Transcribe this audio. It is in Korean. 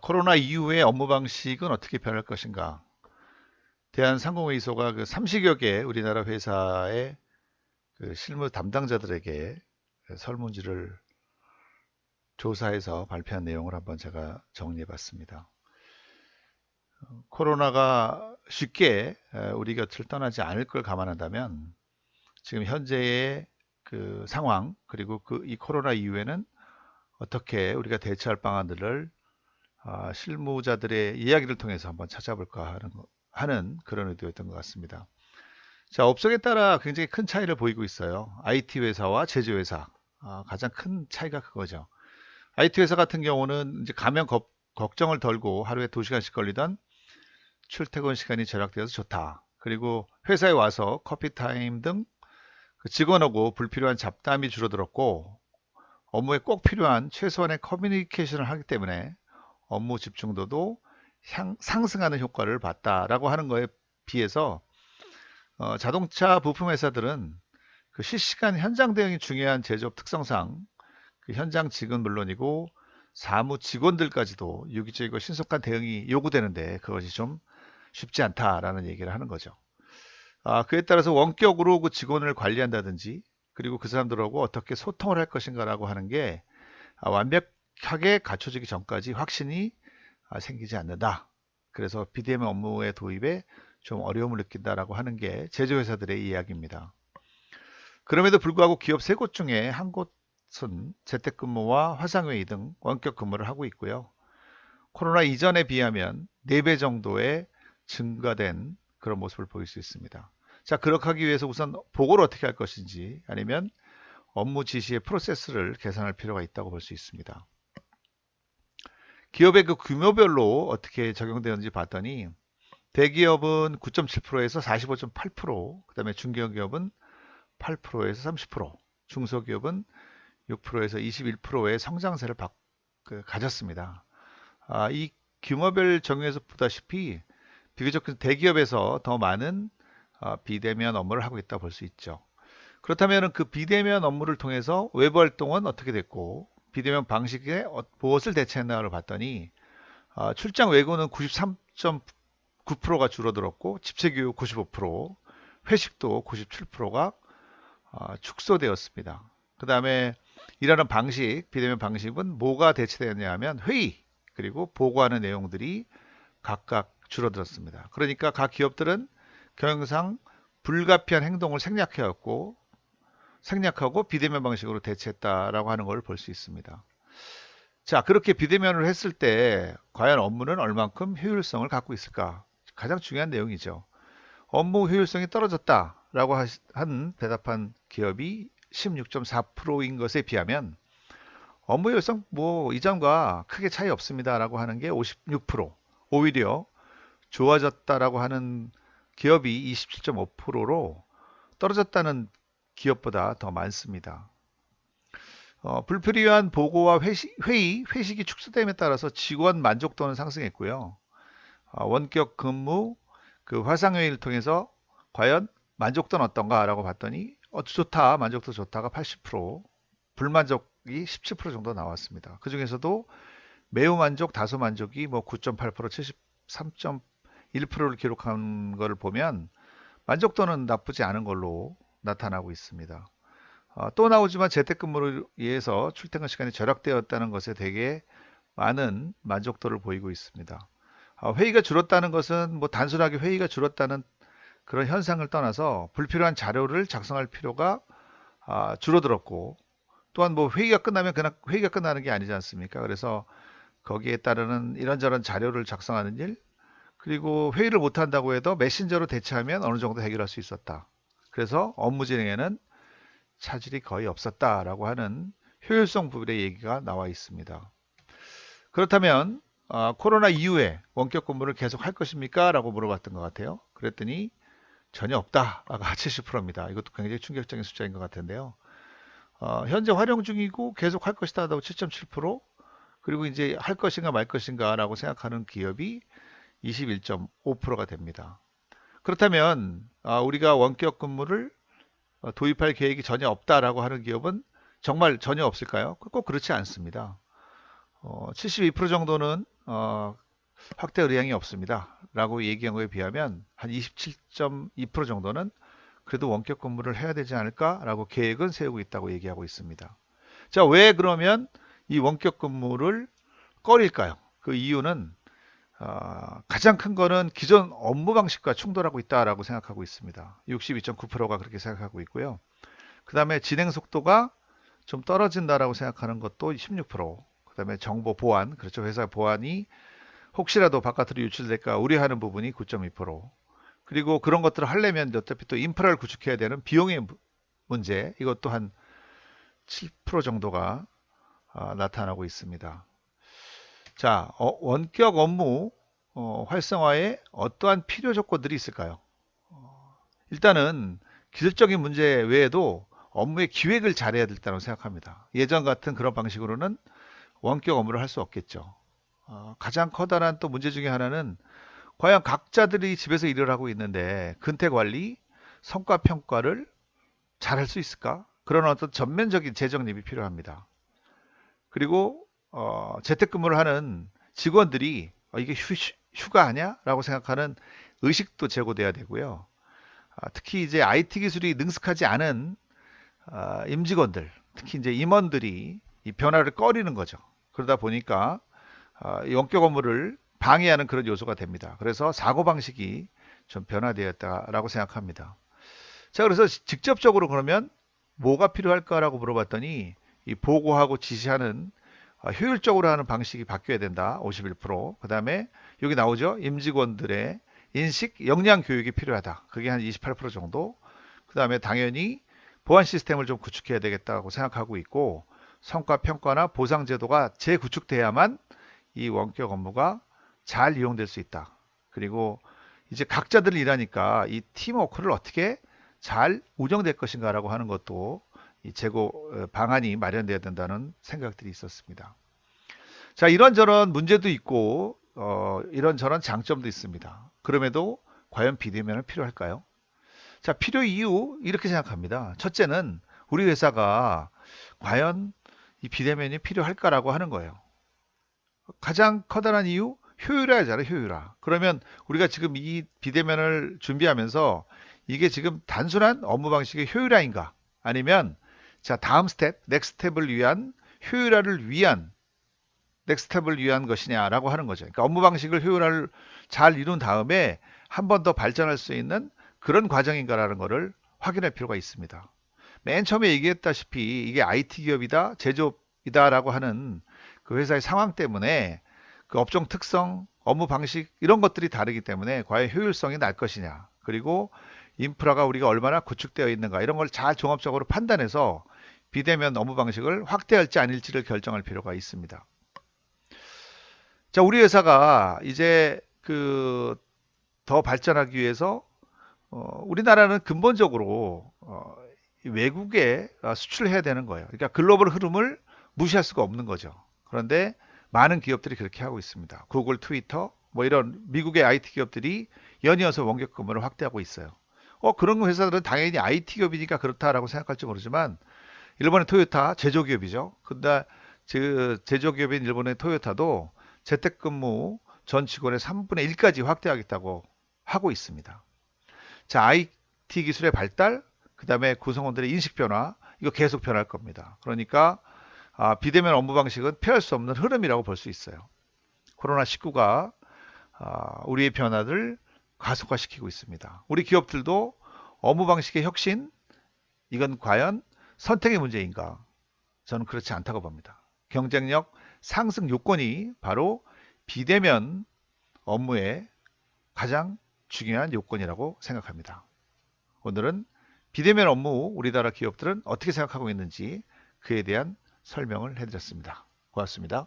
코로나 이후의 업무 방식은 어떻게 변할 것인가? 대한상공회의소가 그 30여 개 우리나라 회사의 그 실무 담당자들에게 그 설문지를 조사해서 발표한 내용을 한번 제가 정리해 봤습니다. 코로나가 쉽게 우리 곁을 떠나지 않을 걸 감안한다면 지금 현재의 그 상황 그리고 이 코로나 이후에는 어떻게 우리가 대처할 방안들을 실무자들의 이야기를 통해서 한번 찾아볼까 하는 그런 의도였던 것 같습니다. 자, 업종에 따라 굉장히 큰 차이를 보이고 있어요. IT 회사와 제조회사. 가장 큰 차이가 그거죠. IT 회사 같은 경우는 이제 감염 걱정을 덜고 하루에 2시간씩 걸리던 출퇴근 시간이 절약되어서 좋다. 그리고 회사에 와서 커피 타임 등 그 직원하고 불필요한 잡담이 줄어들었고 업무에 꼭 필요한 최소한의 커뮤니케이션을 하기 때문에 업무 집중도도 상승하는 효과를 봤다라고 하는 거에 비해서 자동차 부품 회사들은 그 실시간 현장 대응이 중요한 제조업 특성상 그 현장 직은 물론이고 사무 직원들까지도 유기적이고 신속한 대응이 요구되는데 그것이 좀 쉽지 않다라는 얘기를 하는 거죠. 그에 따라서 원격으로 그 직원을 관리한다든지 그리고 그 사람들하고 어떻게 소통을 할 것인가라고 하는 게 완벽하게 갖춰지기 전까지 확신이 생기지 않는다. 그래서 BDM 업무의 도입에 좀 어려움을 느낀다라고 하는 게 제조회사들의 이야기입니다. 그럼에도 불구하고 기업 3곳 중에 한 곳은 재택근무와 화상회의 등 원격 근무를 하고 있고요. 코로나 이전에 비하면 4배 정도의 증가된 그런 모습을 보일 수 있습니다. 자, 그렇게 하기 위해서 우선 보고를 어떻게 할 것인지 아니면 업무 지시의 프로세스를 개선할 필요가 있다고 볼 수 있습니다. 기업의 그 규모별로 어떻게 적용되는지 봤더니 대기업은 9.7%에서 45.8%, 그 다음에 중견기업은 8%에서 30%, 중소기업은 6%에서 21%의 성장세를 가졌습니다. 이 규모별 적용에서 보다시피 비교적 대기업에서 더 많은 비대면 업무를 하고 있다 볼 수 있죠. 그렇다면 그 비대면 업무를 통해서 외부 활동은 어떻게 됐고 비대면 방식에 무엇을 대체했나를 봤더니 출장 외고는 93.9%가 줄어들었고 집체교육 95%, 회식도 97%가 축소되었습니다. 그 다음에 일하는 방식, 비대면 방식은 뭐가 대체되었냐 하면 회의 그리고 보고하는 내용들이 각각 줄어들었습니다. 그러니까 각 기업들은 경영상 불가피한 행동을 생략하고 비대면 방식으로 대체했다라고 하는 걸 볼 수 있습니다. 자, 그렇게 비대면을 했을 때 과연 업무는 얼만큼 효율성을 갖고 있을까? 가장 중요한 내용이죠. 업무 효율성이 떨어졌다라고 대답한 기업이 16.4%인 것에 비하면 업무 효율성 뭐 이전과 크게 차이 없습니다라고 하는 게 56%, 오히려 좋아졌다라고 하는 기업이 27.5%로 떨어졌다는 기업보다 더 많습니다. 불필요한 보고와 회식이 축소됨에 따라서 직원 만족도는 상승했고요. 원격 근무, 그 화상회의를 통해서 과연 만족도는 어떤가라고 봤더니 좋다, 만족도 좋다가 80%, 불만족이 17% 정도 나왔습니다. 그 중에서도 매우 만족, 다소 만족이 뭐 9.8%, 73.1%를 기록한 것을 보면 만족도는 나쁘지 않은 걸로 나타나고 있습니다. 또 나오지만 재택근무로 인해서 출퇴근 시간이 절약되었다는 것에 되게 많은 만족도를 보이고 있습니다. 회의가 줄었다는 것은 뭐 단순하게 회의가 줄었다는 그런 현상을 떠나서 불필요한 자료를 작성할 필요가 줄어들었고 또한 뭐 회의가 끝나면 그냥 회의가 끝나는 게 아니지 않습니까? 그래서 거기에 따르는 이런저런 자료를 작성하는 일 그리고 회의를 못 한다고 해도 메신저로 대체하면 어느 정도 해결할 수 있었다. 그래서 업무 진행에는 차질이 거의 없었다라고 하는 효율성 부분의 얘기가 나와 있습니다. 그렇다면 코로나 이후에 원격 근무를 계속 할 것입니까? 라고 물어봤던 것 같아요. 그랬더니 전혀 없다가 70%입니다. 이것도 굉장히 충격적인 숫자인 것 같은데요. 현재 활용 중이고 계속 할 것이다 하고 7.7%, 그리고 이제 할 것인가 말 것인가 라고 생각하는 기업이 21.5%가 됩니다. 그렇다면 우리가 원격 근무를 도입할 계획이 전혀 없다라고 하는 기업은 정말 전혀 없을까요? 꼭 그렇지 않습니다. 72% 정도는 어, 확대 의향이 없습니다. 라고 얘기한 거에 비하면 한 27.2% 정도는 그래도 원격 근무를 해야 되지 않을까라고 계획은 세우고 있다고 얘기하고 있습니다. 자, 왜 그러면 이 원격 근무를 꺼릴까요? 그 이유는 가장 큰 거는 기존 업무 방식과 충돌하고 있다라고 생각하고 있습니다. 62.9%가 그렇게 생각하고 있고요. 그 다음에 진행 속도가 좀 떨어진다라고 생각하는 것도 16%. 그 다음에 정보 보안, 그렇죠. 회사 보안이 혹시라도 바깥으로 유출될까 우려하는 부분이 9.2%. 그리고 그런 것들을 하려면 어차피 또 인프라를 구축해야 되는 비용의 문제, 이것도 한 7% 정도가 나타나고 있습니다. 자, 원격 업무 활성화에 어떠한 필요 조건들이 있을까요? 일단은 기술적인 문제 외에도 업무의 기획을 잘해야 된다고 생각합니다. 예전 같은 그런 방식으로는 원격 업무를 할 수 없겠죠. 가장 커다란 또 문제 중에 하나는 과연 각자들이 집에서 일을 하고 있는데 근태 관리, 성과 평가를 잘할 수 있을까? 그런 어떤 전면적인 재정립이 필요합니다. 그리고 재택근무를 하는 직원들이 이게 휴가 아니야? 라고 생각하는 의식도 제고돼야 되고요. 특히 이제 IT 기술이 능숙하지 않은 임직원들, 특히 이제 임원들이 이 변화를 꺼리는 거죠. 그러다 보니까 이 원격 업무를 방해하는 그런 요소가 됩니다. 그래서 사고방식이 좀 변화되었다라고 생각합니다. 자, 그래서 직접적으로 그러면 뭐가 필요할까라고 물어봤더니 이 보고하고 지시하는 효율적으로 하는 방식이 바뀌어야 된다. 51%. 그 다음에 여기 나오죠. 임직원들의 인식, 역량 교육이 필요하다. 그게 한 28% 정도. 그 다음에 당연히 보안 시스템을 좀 구축해야 되겠다고 생각하고 있고 성과 평가나 보상 제도가 재구축돼야만 이 원격 업무가 잘 이용될 수 있다. 그리고 이제 각자들 일하니까 이 팀워크를 어떻게 잘 운영될 것인가라고 하는 것도 이 재고 방안이 마련돼야 된다는 생각들이 있었습니다. 자, 이런저런 문제도 있고 이런저런 장점도 있습니다. 그럼에도 과연 비대면은 필요할까요? 자, 필요 이유 이렇게 생각합니다. 첫째는 우리 회사가 과연 이 비대면이 필요할까라고 하는 거예요. 가장 커다란 이유 효율화잖아요, 효율화. 그러면 우리가 지금 이 비대면을 준비하면서 이게 지금 단순한 업무 방식의 효율화인가? 아니면 자, 다음 스텝, 넥스트 스텝을 위한 효율화를 위한 넥스트 스텝을 위한 것이냐라고 하는 거죠. 그러니까 업무 방식을 효율화를 잘 이룬 다음에 한 번 더 발전할 수 있는 그런 과정인가라는 것을 확인할 필요가 있습니다. 맨 처음에 얘기했다시피 이게 IT 기업이다, 제조업이다라고 하는 그 회사의 상황 때문에 그 업종 특성, 업무 방식 이런 것들이 다르기 때문에 과연 효율성이 날 것이냐. 그리고 인프라가 우리가 얼마나 구축되어 있는가 이런 걸 잘 종합적으로 판단해서 비대면 업무 방식을 확대할지 아닐지를 결정할 필요가 있습니다. 자, 우리 회사가 이제 그 더 발전하기 위해서 우리나라는 근본적으로 외국에 수출을 해야 되는 거예요. 그러니까 글로벌 흐름을 무시할 수가 없는 거죠. 그런데 많은 기업들이 그렇게 하고 있습니다. 구글, 트위터, 뭐 이런 미국의 IT 기업들이 연이어서 원격 근무를 확대하고 있어요. 그런 회사들은 당연히 IT 기업이니까 그렇다라고 생각할지 모르지만 일본의 토요타 제조기업이죠. 근데 제조기업인 일본의 토요타도 재택근무 전 직원의 3분의 1까지 확대하겠다고 하고 있습니다. 자, IT 기술의 발달, 그 다음에 구성원들의 인식 변화, 이거 계속 변할 겁니다. 그러니까 비대면 업무 방식은 피할 수 없는 흐름이라고 볼 수 있어요. 코로나19가 우리의 변화를 가속화시키고 있습니다. 우리 기업들도 업무 방식의 혁신, 이건 과연 선택의 문제인가? 저는 그렇지 않다고 봅니다. 경쟁력 상승 요건이 바로 비대면 업무의 가장 중요한 요건이라고 생각합니다. 오늘은 비대면 업무 우리나라 기업들은 어떻게 생각하고 있는지 그에 대한 설명을 해드렸습니다. 고맙습니다.